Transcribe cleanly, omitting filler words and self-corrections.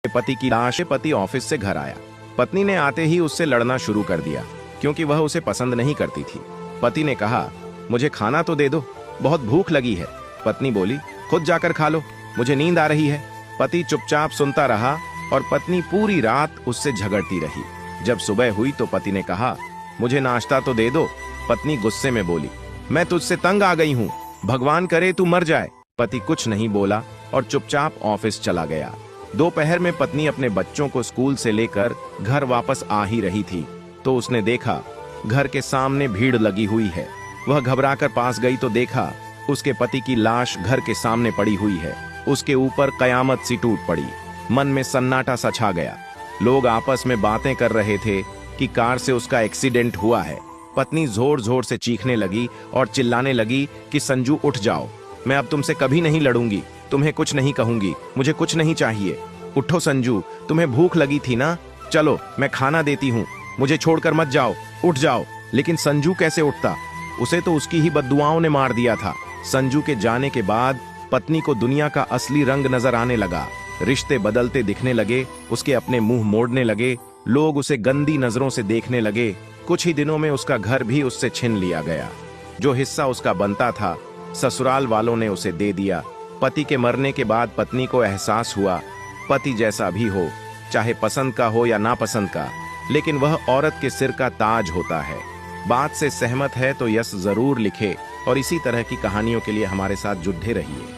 पति की लाश। पति ऑफिस से घर आया। पत्नी ने आते ही उससे लड़ना शुरू कर दिया क्योंकि वह उसे पसंद नहीं करती थी। पति ने कहा, मुझे खाना तो दे दो, बहुत भूख लगी है। पत्नी बोली, खुद जाकर खा लो, मुझे नींद आ रही है। पति चुपचाप सुनता रहा और पत्नी पूरी रात उससे झगड़ती रही। जब सुबह हुई तो पति ने कहा, मुझे नाश्ता तो दे दो। पत्नी गुस्से में बोली, मैं तुझसे तंग आ गई हूँ, भगवान करे तू मर जाए। पति कुछ नहीं बोला और चुपचाप ऑफिस चला गया। दोपहर में पत्नी अपने बच्चों को स्कूल से लेकर घर वापस आ ही रही थी तो उसने देखा घर के सामने भीड़ लगी हुई है। वह घबराकर पास गई तो देखा उसके पति की लाश घर के सामने पड़ी हुई है। उसके ऊपर कयामत सी टूट पड़ी। मन में सन्नाटा सा छा गया। लोग आपस में बातें कर रहे थे कि कार से उसका एक्सीडेंट हुआ है। पत्नी जोर जोर से चीखने लगी और चिल्लाने लगी कि संजू उठ जाओ, मैं अब तुमसे कभी नहीं लड़ूंगी, तुम्हें कुछ नहीं कहूंगी, मुझे कुछ नहीं चाहिए। उठो संजू, तुम्हें भूख लगी थी ना, चलो मैं खाना देती हूँ, मुझे छोड़कर मत जाओ, उठ जाओ। लेकिन संजू कैसे उठता, उसे तो उसकी ही बद्दुआओं ने मार दिया था। संजू के जाने के बाद पत्नी को दुनिया का असली रंग नजर आने लगा। रिश्ते बदलते दिखने लगे, उसके अपने मुंह मोड़ने लगे, लोग उसे गंदी नजरों से देखने लगे। कुछ ही दिनों में उसका घर भी उससे छीन लिया गया। जो हिस्सा उसका बनता था ससुराल वालों ने उसे दे दिया। पति के मरने के बाद पत्नी को एहसास हुआ, पति जैसा भी हो, चाहे पसंद का हो या नापसंद का, लेकिन वह औरत के सिर का ताज होता है। बात से सहमत है तो यस जरूर लिखे और इसी तरह की कहानियों के लिए हमारे साथ जुड़े रहिए।